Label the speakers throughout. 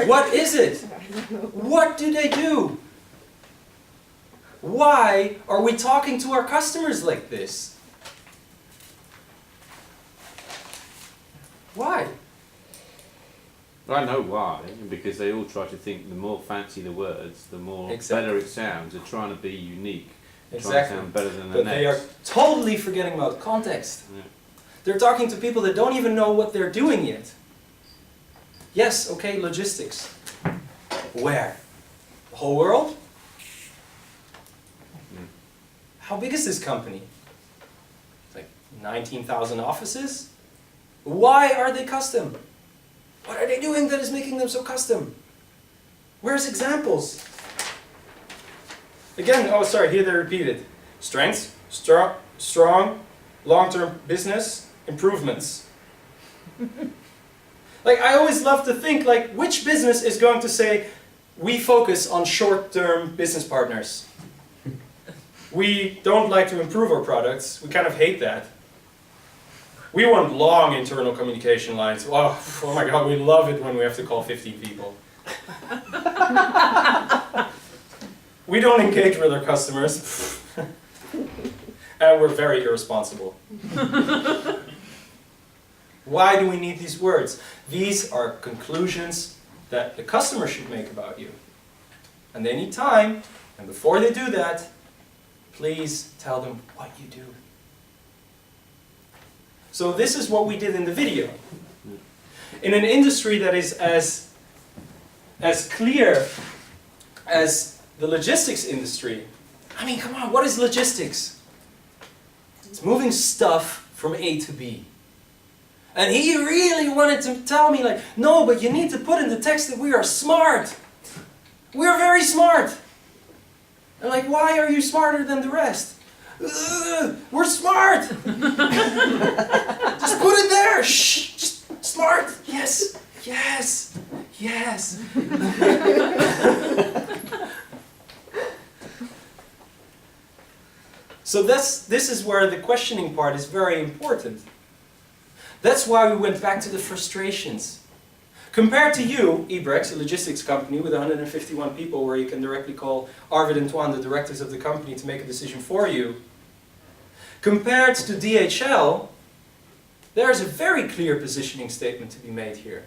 Speaker 1: What is it? What do they do? Why are we talking to our customers like this? Why?
Speaker 2: I know why, because they all try to think the more fancy the words, the more better it sounds. They're trying to be unique, trying to sound better than the
Speaker 1: But
Speaker 2: next.
Speaker 1: they are totally forgetting about context.
Speaker 2: Yeah.
Speaker 1: They're talking to people that don't even know what they're doing yet. Yes, okay, logistics. Where? The whole world? How big is this company? Like 19,000 offices? Why are they custom? What are they doing that is making them so custom? Where's examples? Again, oh sorry, here they repeat it. Strengths, strong, long-term business, improvements. Like I always love to think like which business is going to say we focus on short-term business partners. We don't like to improve our products. We kind of hate that. We want long internal communication lines. Oh my god, we love it when we have to call 15 people. We don't engage with our customers. And we're very irresponsible. Why do we need these words? These are conclusions that the customer should make about you. And they need time. And before they do that, please tell them what you do. So this is what we did in the video. In an industry that is as clear as the logistics industry, I mean, come on, what is logistics? It's moving stuff from A to B. And he really wanted to tell me like, no, but you need to put in the text that we are smart. We are very smart. And like, why are you smarter than the rest? We're smart! Just put it there! Shh! Just smart! Yes! Yes! Yes! So this is where the questioning part is very important. That's why we went back to the frustrations. Compared to you, Ebrex, a logistics company with 151 people where you can directly call Arvid and Tuan, the directors of the company, to make a decision for you. Compared to DHL, there's a very clear positioning statement to be made here.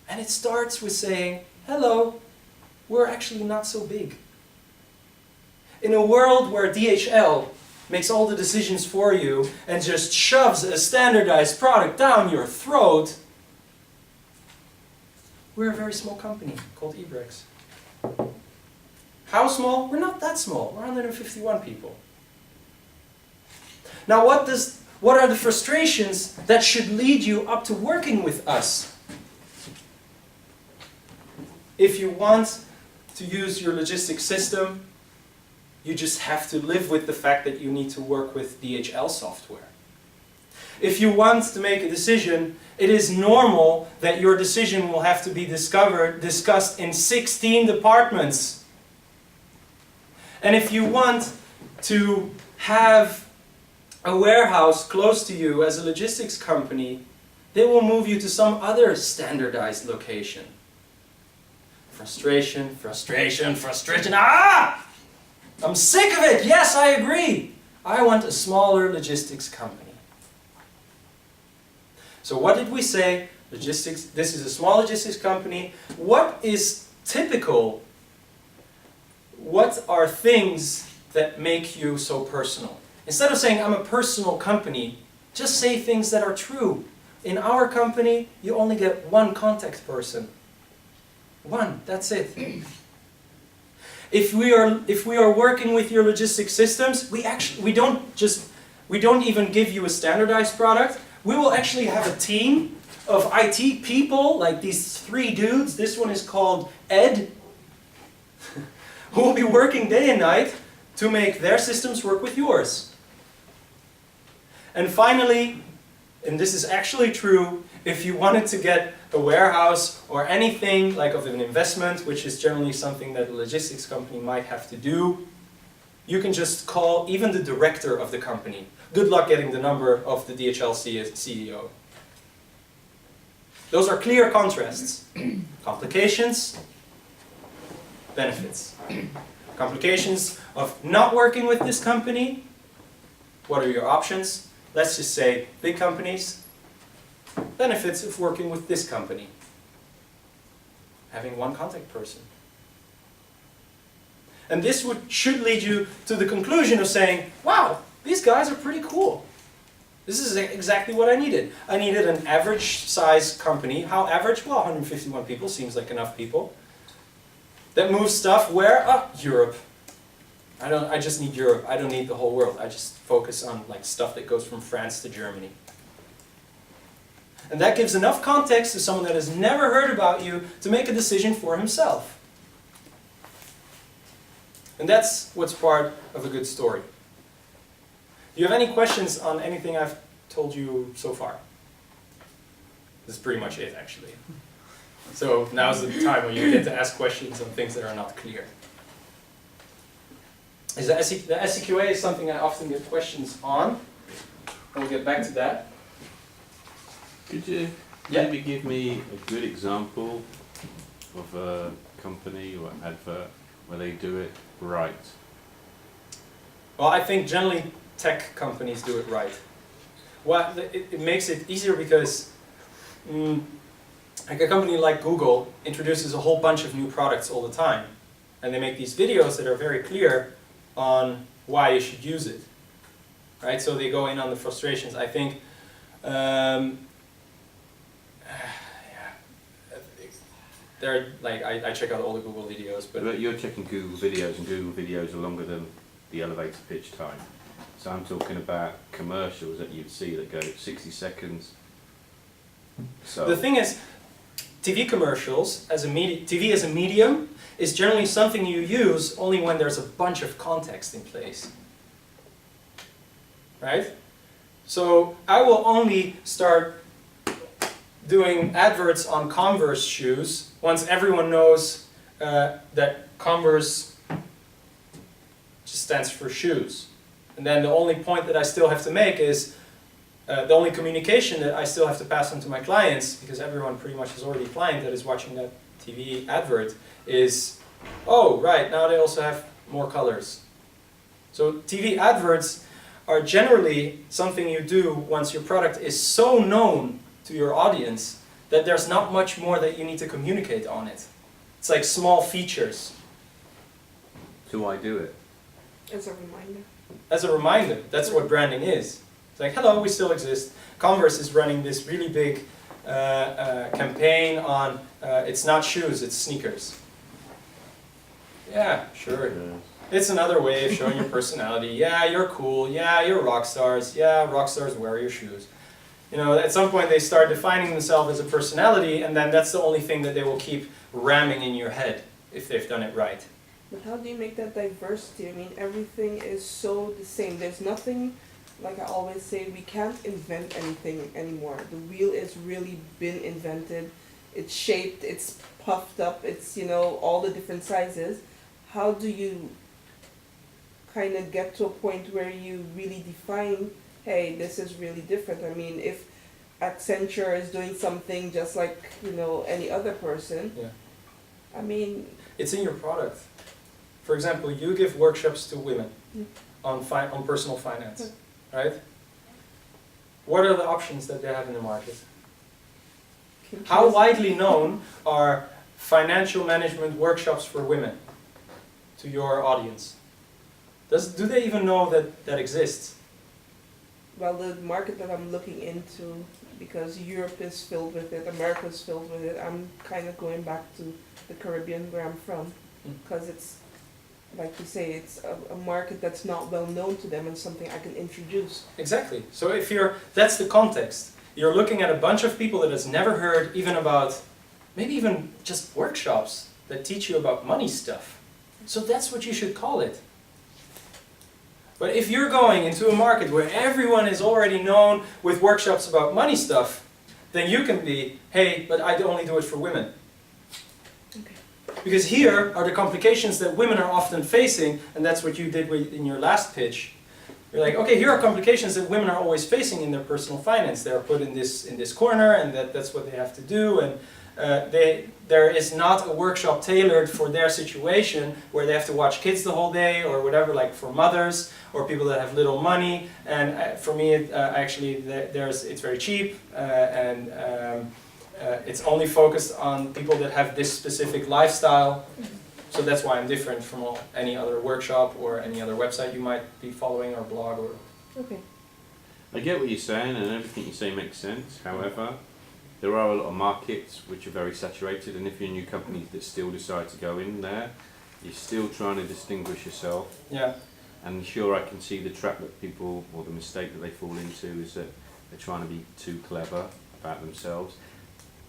Speaker 1: And it starts with saying, hello, we're actually not so big. In a world where DHL makes all the decisions for you and just shoves a standardized product down your throat, we're a very small company called Ebrex. How small? We're not that small. We're 151 people. Now what are the frustrations that should lead you up to working with us? If you want to use your logistics system, you just have to live with the fact that you need to work with DHL software. If you want to make a decision, it is normal that your decision will have to be discussed in 16 departments. And if you want to have a warehouse close to you as a logistics company, they will move you to some other standardized location. Frustration, frustration, frustration. Ah! I'm sick of it! Yes, I agree! I want a smaller logistics company. So what did we say? Logistics, this is a small logistics company. What is typical? What are things that make you so personal? Instead of saying, I'm a personal company, just say things that are true. In our company, you only get one contact person. One, that's it. If we are working with your logistics systems, we don't even give you a standardized product. We will actually have a team of IT people, like these 3 dudes. This one is called Ed, who will be working day and night to make their systems work with yours. And finally, and this is actually true, if you wanted to get a warehouse or anything like of an investment, which is generally something that a logistics company might have to do, you can just call even the director of the company. Good luck getting the number of the DHL CEO. Those are clear contrasts. Complications, benefits. Complications of not working with this company. What are your options? Let's just say big companies. Benefits of working with this company. Having one contact person. And this should lead you to the conclusion of saying, wow, these guys are pretty cool. This is exactly what I needed. I needed an average size company. How average? Well, 151 people seems like enough people. That moves stuff where? Europe. I just need Europe. I don't need the whole world. I just focus on like stuff that goes from France to Germany. And that gives enough context to someone that has never heard about you to make a decision for himself. And that's what's part of a good story. Do you have any questions on anything I've told you so far? This is pretty much it, actually. So now's the time when you get to ask questions on things that are not clear. The SCQA is something I often get questions on. We'll get back to that.
Speaker 2: Could you maybe give me a good example of a company or advert where they do it right?
Speaker 1: Well, I think generally tech companies do it right. Well, it makes it easier because like a company like Google introduces a whole bunch of new products all the time. And they make these videos that are very clear on why you should use it. Right? So they go in on the frustrations. I think they're like I check out all the Google videos,
Speaker 2: but you're checking Google videos, and Google videos are longer than the elevator pitch time. So I'm talking about commercials that you'd see that go 60 seconds. So
Speaker 1: the thing is, TV commercials as a TV as a medium is generally something you use only when there's a bunch of context in place. Right? So I will only start doing adverts on Converse shoes once everyone knows that Converse just stands for shoes. And then the only point that I still have to make is the only communication that I still have to pass on to my clients, because everyone pretty much is already a client that is watching that TV advert, is, oh, right, now they also have more colors. So TV adverts are generally something you do once your product is so known to your audience that there's not much more that you need to communicate on it. It's like small features.
Speaker 2: So why do it?
Speaker 3: As a reminder.
Speaker 1: As a reminder, that's what branding is. It's like, hello, we still exist. Converse is running this really big campaign on, it's not shoes, it's sneakers. Yeah, sure.
Speaker 2: Yeah.
Speaker 1: It's another way of showing your personality. Yeah, you're cool. Yeah, you're rock stars. Yeah, rock stars wear your shoes. You know, at some point they start defining themselves as a personality, and then that's the only thing that they will keep ramming in your head if they've done it right.
Speaker 3: But how do you make that diversity? I mean, everything is so the same. There's nothing, like I always say, we can't invent anything anymore. The wheel has really been invented. It's shaped, it's puffed up, it's, you know, all the different sizes. How do you kind of get to a point where you really define, hey, this is really different? I mean, if Accenture is doing something just like, you know, any other person,
Speaker 1: Yeah.
Speaker 3: I mean...
Speaker 1: It's in your product. For example, you give workshops to women on personal finance, right? What are the options that they have in the market? How widely known are financial management workshops for women to your audience? Do they even know that that exists?
Speaker 3: Well, the market that I'm looking into, because Europe is filled with it, America is filled with it, I'm kind of going back to the Caribbean where I'm from, because it's, like you say, it's a market that's not well known to them and something I can introduce.
Speaker 1: Exactly. So if that's the context. You're looking at a bunch of people that has never heard even about, maybe even just workshops that teach you about money stuff. So that's what you should call it. But if you're going into a market where everyone is already known with workshops about money stuff, then you can be, hey, but I only do it for women.
Speaker 3: Okay.
Speaker 1: Because here are the complications that women are often facing, and that's what you did in your last pitch. You're like, okay, here are complications that women are always facing in their personal finance. They are put in this corner, and that's what they have to do. And there is not a workshop tailored for their situation where they have to watch kids the whole day or whatever, like for mothers or people that have little money. And for me, it's very cheap, and it's only focused on people that have this specific lifestyle. So that's why I'm different from any other workshop or any other website you might be following or blog or.
Speaker 3: Okay.
Speaker 2: I get what you're saying, and everything you say makes sense. However, there are a lot of markets which are very saturated, and if you're a new company that still decide to go in there, you're still trying to distinguish yourself.
Speaker 1: Yeah.
Speaker 2: And sure, I can see the trap that people, or the mistake that they fall into, is that they're trying to be too clever about themselves,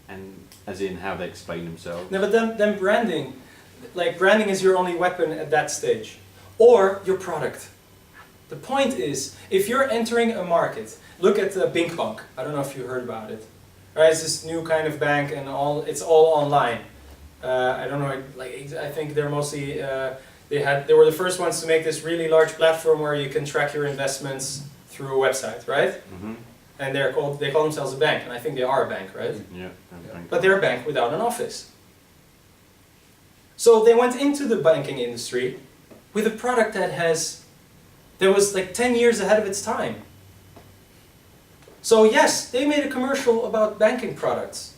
Speaker 2: and as in how they explain themselves.
Speaker 1: No, but then branding. Like, branding is your only weapon at that stage. Or your product. The point is, if you're entering a market, look at Bink Bank. I don't know if you heard about it. Right, it's this new kind of bank, and it's all online. I don't know, I think they're mostly, they were the first ones to make this really large platform where you can track your investments through a website, right?
Speaker 2: Mm-hmm.
Speaker 1: And they call themselves a bank, and I think they are a bank, right?
Speaker 2: Yeah.
Speaker 1: But they're a bank without an office. So they went into the banking industry with a product that was like 10 years ahead of its time. So yes, they made a commercial about banking products.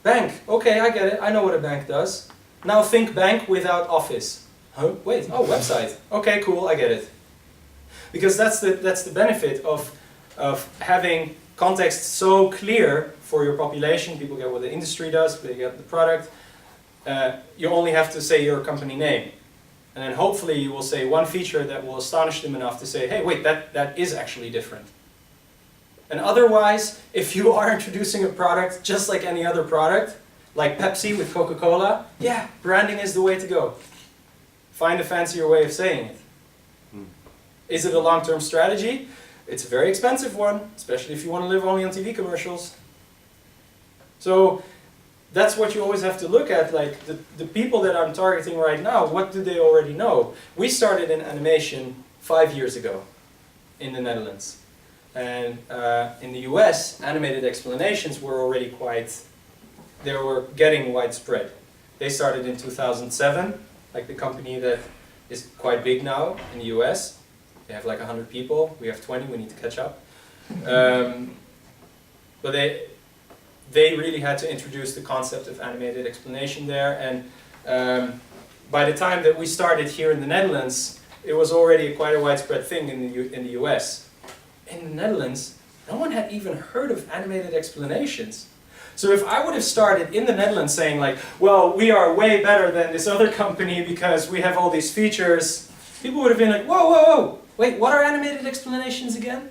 Speaker 1: Bank, okay, I get it, I know what a bank does. Now think bank without office. Huh? Wait, oh, website. Okay, cool, I get it. Because that's the benefit of having context so clear for your population. People get what the industry does, they get the product. You only have to say your company name. And then hopefully you will say one feature that will astonish them enough to say, hey, wait, that is actually different. And otherwise, if you are introducing a product just like any other product, like Pepsi with Coca-Cola, yeah, branding is the way to go. Find a fancier way of saying it. Is it a long-term strategy? It's a very expensive one, especially if you want to live only on TV commercials. So that's what you always have to look at, like the people that I'm targeting right now, what do they already know? We started in animation 5 years ago in the Netherlands. And in the US, animated explanations were already they were getting widespread. They started in 2007, like the company that is quite big now in the US. They have like 100 people, we have 20, we need to catch up. But they really had to introduce the concept of animated explanation there, and by the time that we started here in the Netherlands, it was already quite a widespread thing in the US. In the Netherlands, no one had even heard of animated explanations. So if I would have started in the Netherlands saying like, well, we are way better than this other company because we have all these features, people would have been like, whoa, whoa, whoa, wait, what are animated explanations again?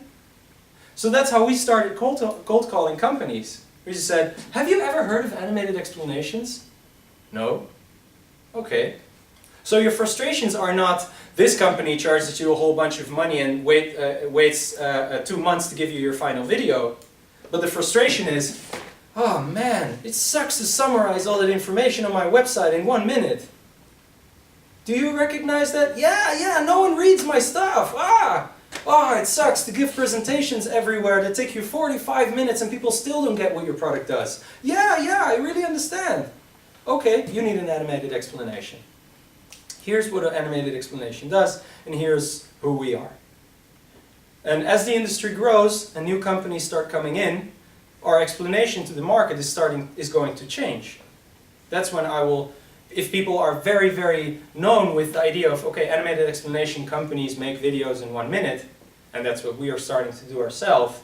Speaker 1: So that's how we started cold calling companies. We just said, have you ever heard of animated explanations? No? Okay. So your frustrations are not, this company charges you a whole bunch of money and waits 2 months to give you your final video. But the frustration is, oh man, it sucks to summarize all that information on my website in 1 minute. Do you recognize that? Yeah, no one reads my stuff. Oh, it sucks to give presentations everywhere that take you 45 minutes and people still don't get what your product does. Yeah, I really understand. Okay, you need an animated explanation. Here's what an animated explanation does, and here's who we are. And as the industry grows and new companies start coming in, our explanation to the market is going to change. That's when if people are very, very known with the idea of, okay, animated explanation companies make videos in 1 minute, and that's what we are starting to do ourselves,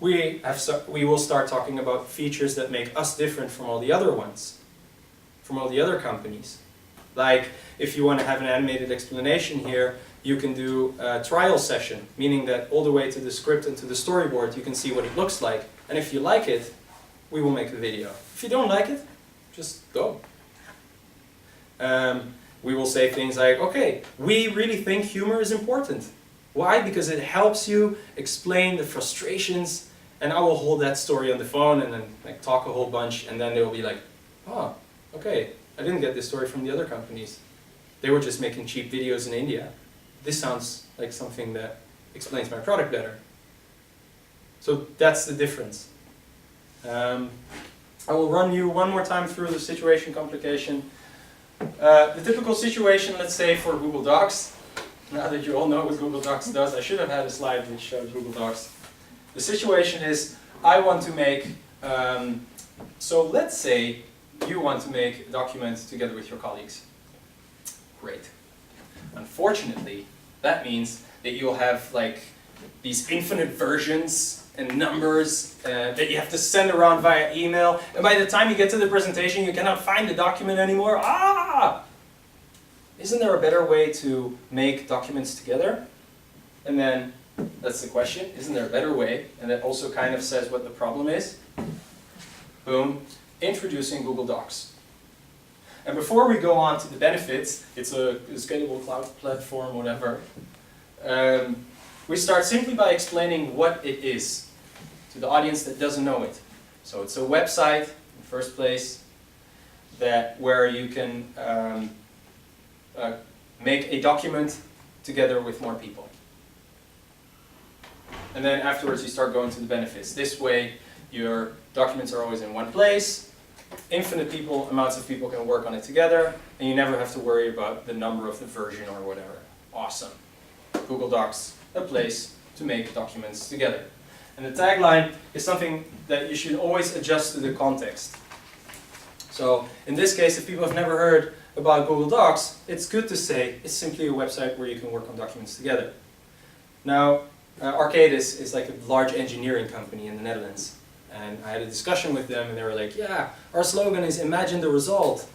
Speaker 1: we will start talking about features that make us different from all the other ones, from all the other companies. Like, if you want to have an animated explanation here, you can do a trial session, meaning that all the way to the script and to the storyboard you can see what it looks like. And if you like it, we will make the video. If you don't like it, just go. We will say things like, okay, we really think humor is important. Why? Because it helps you explain the frustrations, and I will hold that story on the phone and then like talk a whole bunch, and then they will be like, oh, okay, I didn't get this story from the other companies. They were just making cheap videos in India. This sounds like something that explains my product better. So that's the difference. I will run you one more time through the situation complication. The typical situation, let's say, for Google Docs. Now that you all know what Google Docs does, I should have had a slide which shows Google Docs. The situation is, I want to make, so let's say you want to make a document together with your colleagues. Great. Unfortunately, that means that you'll have like these infinite versions and numbers that you have to send around via email, and by the time you get to the presentation you cannot find the document anymore. Ah! Isn't there a better way to make documents together? And then, that's the question, isn't there a better way? And that also kind of says what the problem is. Boom, introducing Google Docs. And before we go on to the benefits, it's a scalable cloud platform, whatever. We start simply by explaining what it is to the audience that doesn't know it. So it's a website, in the first place, where you can make a document together with more people. And then afterwards you start going to the benefits. This way your documents are always in one place, infinite amounts of people can work on it together, and you never have to worry about the number of the version or whatever. Awesome. Google Docs, a place to make documents together. And the tagline is something that you should always adjust to the context. So in this case, if people have never heard about Google Docs, it's good to say it's simply a website where you can work on documents together. Now, Arcadis is like a large engineering company in the Netherlands. And I had a discussion with them and they were like, yeah, our slogan is imagine the result.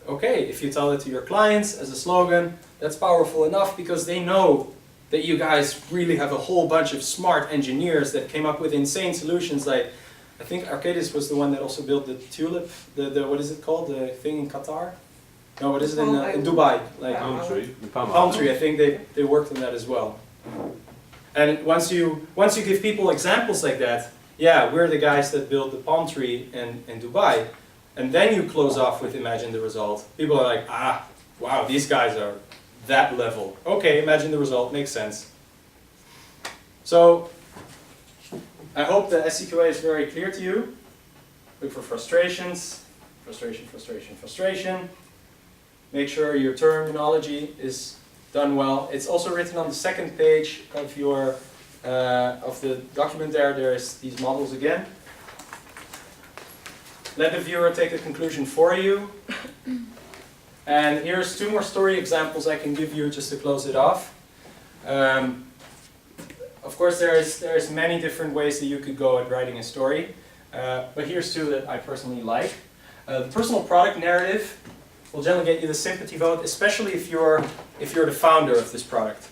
Speaker 1: Okay, if you tell it to your clients as a slogan, that's powerful enough because they know that you guys really have a whole bunch of smart engineers that came up with insane solutions. Like, I think Arcadis was the one that also built the tulip, the what is it called, the thing in Qatar? No, what is it in Dubai? Like
Speaker 2: Palm tree. The
Speaker 1: palm tree. I think they worked on that as well. And once you give people examples like that, yeah, we're the guys that built the palm tree in Dubai, and then you close off with imagine the result. People are like, ah, wow, these guys are that level. Okay, imagine the result, makes sense. So, I hope the SCQA is very clear to you. Look for frustrations, frustration, frustration, frustration. Make sure your terminology is done well. It's also written on the second page of your of the document there. There's these models again. Let the viewer take a conclusion for you. And here's two more story examples I can give you just to close it off. Of course, there's many different ways that you could go at writing a story, but here's two that I personally like. The personal product narrative will generally get you the sympathy vote, especially if you're the founder of this product.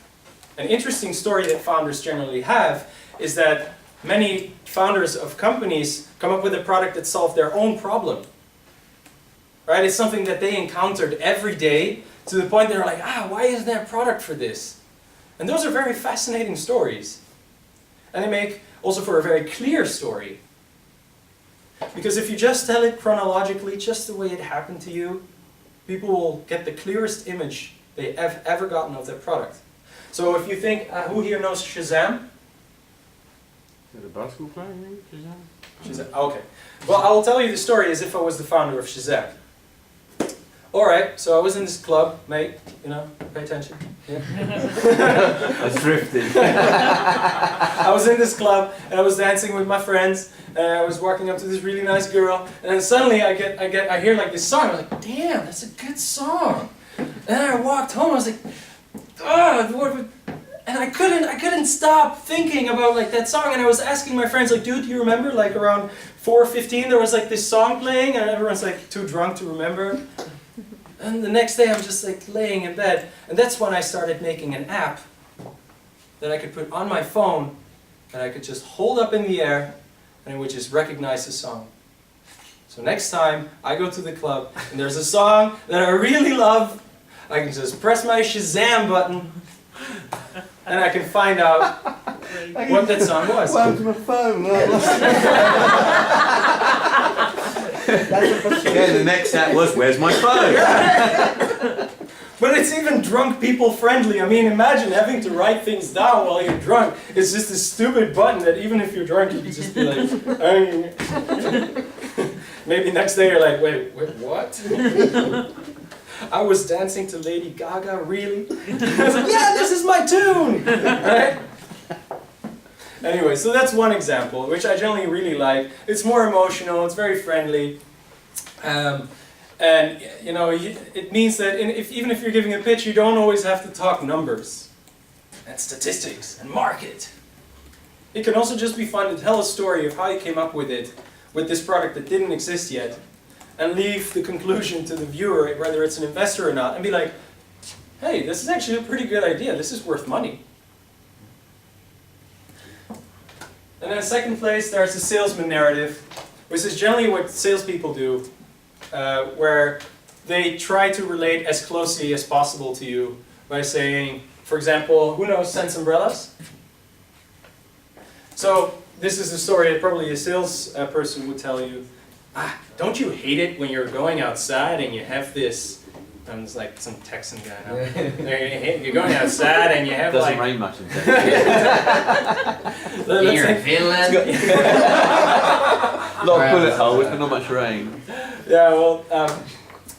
Speaker 1: An interesting story that founders generally have is that many founders of companies come up with a product that solves their own problem. Right? It's something that they encountered every day to the point they're like, ah, why isn't there a product for this? And those are very fascinating stories. And they make also for a very clear story. Because if you just tell it chronologically, just the way it happened to you, people will get the clearest image they have ever gotten of their product. So if you think, who here knows Shazam?
Speaker 2: Is it a basketball player, maybe?
Speaker 1: Shazam, okay. Well, I will tell you the story as if I was the founder of Shazam. Alright, so I was in this club, mate, you know, pay attention. Yeah.
Speaker 2: That's drifting.
Speaker 1: I was in this club and I was dancing with my friends and I was walking up to this really nice girl and then suddenly I hear like this song. I was like, damn, that's a good song. And then I walked home, I was like, oh, and I couldn't stop thinking about like that song, and I was asking my friends like, dude, do you remember like around 4:15 there was like this song playing and everyone's like too drunk to remember. And the next day I'm just like laying in bed, and that's when I started making an app that I could put on my phone that I could just hold up in the air and it would just recognize the song. So next time I go to the club and there's a song that I really love, I can just press my Shazam button and I can find out what that song was.
Speaker 4: What happened to my phone?
Speaker 2: Yeah, the next app was, where's my phone?
Speaker 1: But it's even drunk people friendly. I mean, imagine having to write things down while you're drunk. It's just a stupid button that even if you're drunk, you can just be like, maybe next day you're like, wait, what? I was dancing to Lady Gaga, really? I was like, yeah, this is my tune, right? Anyway, so that's one example, which I generally really like. It's more emotional, it's very friendly. And you know, it means that even if you're giving a pitch, you don't always have to talk numbers and statistics and market. It can also just be fun to tell a story of how you came up with it, with this product that didn't exist yet, and leave the conclusion to the viewer, whether it's an investor or not, and be like, hey, this is actually a pretty good idea, this is worth money. And then in second place, there's the salesman narrative, which is generally what salespeople do, where they try to relate as closely as possible to you by saying, for example, who knows Sense umbrellas? So this is a story that probably a sales person would tell you. Don't you hate it when you're going outside and you have this, and it's like some Texan guy now. You're going outside and you have
Speaker 2: Doesn't
Speaker 1: like...
Speaker 2: rain much in Texas.
Speaker 4: You're in Finland.
Speaker 2: A lot of bullet holes, but not much rain.
Speaker 1: Yeah, well,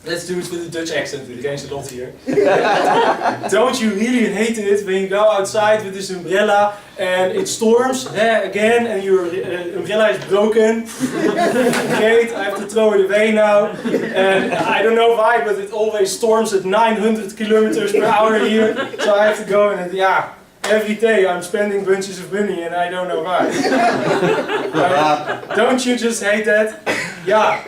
Speaker 1: let's do it with a Dutch accent against a lot here. Don't you really hate it when you go outside with this umbrella and it storms again and your umbrella is broken? Great, I have to throw it away now. And I don't know why, but it always storms at 900 kilometers per hour here. So I have to go and every day I'm spending bunches of money and I don't know why. Don't you just hate that? Yeah.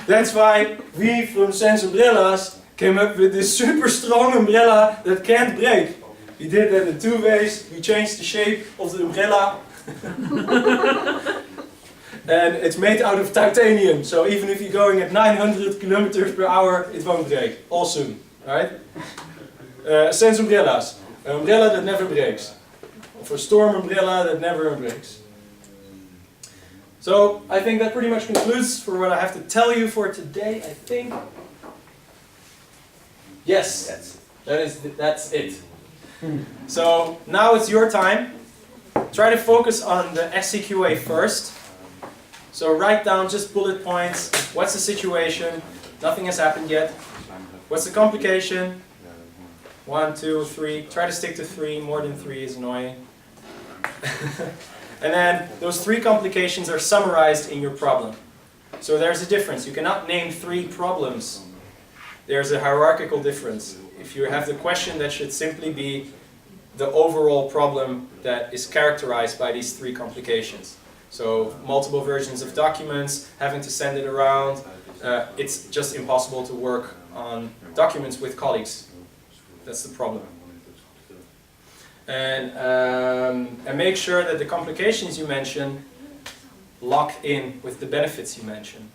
Speaker 1: That's why we from Sense Umbrellas came up with this super strong umbrella that can't break. We did that in 2 ways. We changed the shape of the umbrella. And it's made out of titanium, so even if you're going at 900 kilometers per hour, it won't break. Awesome, right? Sense Umbrellas. An umbrella that never breaks. Of a storm umbrella that never breaks. So I think that pretty much concludes for what I have to tell you for today, I think. Yes, that's it. So now it's your time. Try to focus on the SCQA first. So write down just bullet points. What's the situation? Nothing has happened yet. What's the complication? 1, 2, 3. Try to stick to 3. More than 3 is annoying. And then those 3 complications are summarized in your problem. So there's a difference. You cannot name 3 problems. There's a hierarchical difference. If you have the question, that should simply be the overall problem that is characterized by these 3 complications. So multiple versions of documents, having to send it around. It's just impossible to work on documents with colleagues. That's the problem. And make sure that the complications you mention lock in with the benefits you mention.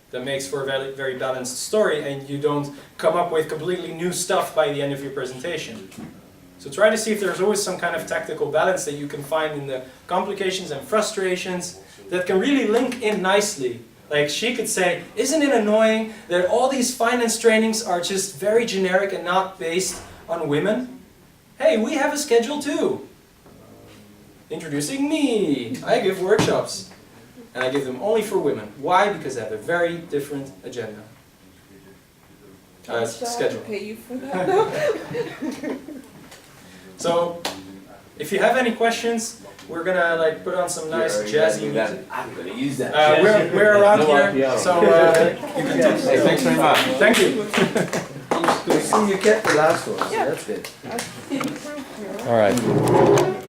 Speaker 1: That makes for a very, very balanced story, and you don't come up with completely new stuff by the end of your presentation. So try to see if there's always some kind of tactical balance that you can find in the complications and frustrations that can really link in nicely. Like she could say, isn't it annoying that all these finance trainings are just very generic and not based on women? Hey, we have a schedule too. Introducing me. I give workshops. And I give them only for women. Why? Because they have a very different agenda. Schedule.
Speaker 3: Pay you for that?
Speaker 1: So, if you have any questions, we're gonna like put on some nice jazzy music.
Speaker 4: I'm gonna use that.
Speaker 1: We're around here, so you can talk.
Speaker 2: Hey, thanks very much.
Speaker 1: Thank you.
Speaker 4: You kept the last one, so
Speaker 3: Yeah.
Speaker 4: that's good.
Speaker 3: I think we're-
Speaker 5: All right.